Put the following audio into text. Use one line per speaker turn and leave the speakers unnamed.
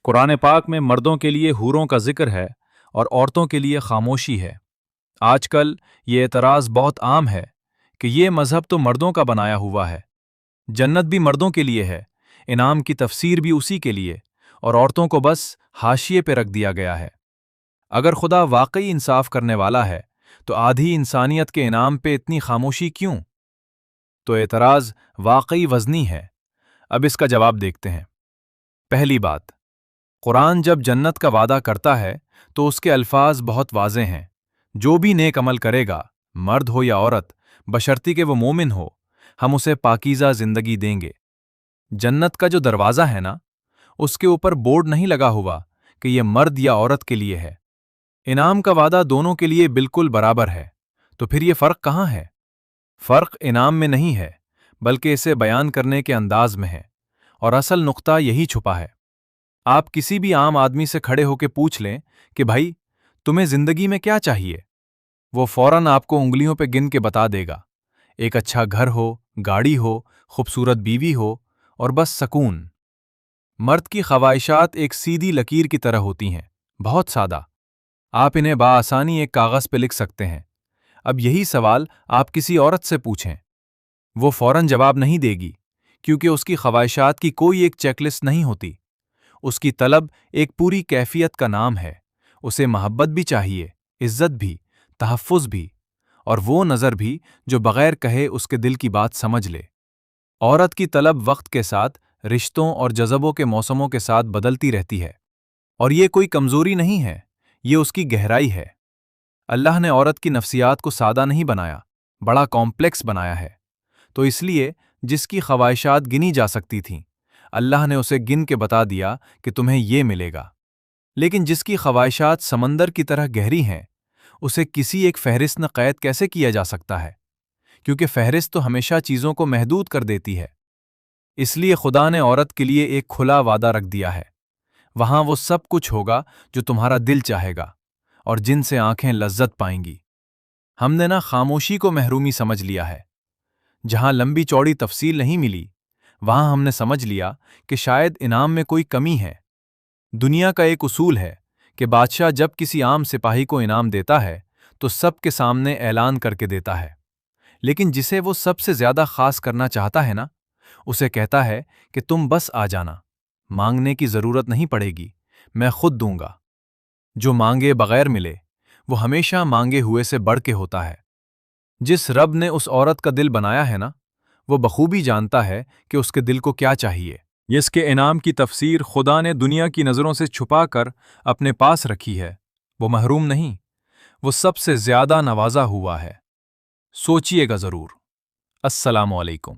कुरान पाक में मर्दों के लिए हूरों का जिक्र है और औरतों के लिए खामोशी है। आजकल ये एतराज़ बहुत आम है कि ये मज़हब तो मर्दों का बनाया हुआ है, जन्नत भी मर्दों के लिए है, इनाम की तफसीर भी उसी के लिए, और औरतों को बस हाशिए पे रख दिया गया है। अगर खुदा वाकई इंसाफ करने वाला है तो आधी इंसानियत के इनाम पे इतनी खामोशी क्यों? तो एतराज़ वाकई वज़नी है। अब इसका जवाब देखते हैं। पहली बात, कुरान जब जन्नत का वादा करता है तो उसके अल्फाज बहुत वाज़े हैं। जो भी नेक अमल करेगा, मर्द हो या औरत, बशर्ती कि वो मोमिन हो, हम उसे पाकीज़ा ज़िंदगी देंगे। जन्नत का जो दरवाज़ा है ना, उसके ऊपर बोर्ड नहीं लगा हुआ कि यह मर्द या औरत के लिए है। इनाम का वादा दोनों के लिए बिल्कुल बराबर है। तो फिर ये फ़र्क कहाँ है? फ़र्क इनाम में नहीं है, बल्कि इसे बयान करने के अंदाज में है, और असल नुक्ता यही छुपा है। आप किसी भी आम आदमी से खड़े होकर पूछ लें कि भाई, तुम्हें जिंदगी में क्या चाहिए? वो फौरन आपको उंगलियों पे गिन के बता देगा। एक अच्छा घर हो, गाड़ी हो, खूबसूरत बीवी हो, और बस सकून। मर्द की ख्वाहिशात एक सीधी लकीर की तरह होती हैं, बहुत सादा। आप इन्हें बाआसानी एक कागज़ पे लिख सकते हैं। अब यही सवाल आप किसी औरत से पूछें, वो फौरन जवाब नहीं देगी, क्योंकि उसकी ख्वाहिशात की कोई एक चेकलिस्ट नहीं होती। उसकी तलब एक पूरी कैफियत का नाम है। उसे मोहब्बत भी चाहिए, इज्जत भी, तहफ़्फ़ुज़ भी, और वो नज़र भी जो बग़ैर कहे उसके दिल की बात समझ ले। औरत की तलब वक्त के साथ, रिश्तों और जज़बों के मौसमों के साथ बदलती रहती है, और ये कोई कमज़ोरी नहीं है, ये उसकी गहराई है। अल्लाह ने औरत की नफ्सियात को सादा नहीं बनाया, बड़ा कॉम्प्लेक्स बनाया है। तो इसलिए जिसकी ख्वाहिशात गिनी जा सकती थीं, अल्लाह ने उसे गिन के बता दिया कि तुम्हें ये मिलेगा। लेकिन जिसकी ख्वाहिशात समंदर की तरह गहरी हैं, उसे किसी एक फहरिस्त में कैद कैसे किया जा सकता है? क्योंकि फहरिस्त तो हमेशा चीज़ों को महदूद कर देती है। इसलिए खुदा ने औरत के लिए एक खुला वादा रख दिया है। वहां वो सब कुछ होगा जो तुम्हारा दिल चाहेगा, और जिनसे आंखें लज्जत पाएंगी। हमने ना खामोशी को महरूमी समझ लिया है। जहां लंबी चौड़ी तफसील नहीं मिली, वहां हमने समझ लिया कि शायद इनाम में कोई कमी है। दुनिया का एक उसूल है कि बादशाह जब किसी आम सिपाही को इनाम देता है तो सबके सामने ऐलान करके देता है, लेकिन जिसे वो सबसे ज्यादा खास करना चाहता है ना, उसे कहता है कि तुम बस आ जाना, मांगने की जरूरत नहीं पड़ेगी, मैं खुद दूंगा। जो मांगे बगैर मिले, वो हमेशा मांगे हुए से बढ़ के होता है। जिस रब ने उस औरत का दिल बनाया है ना, वो बखूबी जानता है कि उसके दिल को क्या चाहिए। इसके इनाम की तफसीर खुदा ने दुनिया की नज़रों से छुपा कर अपने पास रखी है। वो महरूम नहीं, वो सबसे ज्यादा नवाजा हुआ है। सोचिएगा जरूर। अस्सलामु अलैकुम।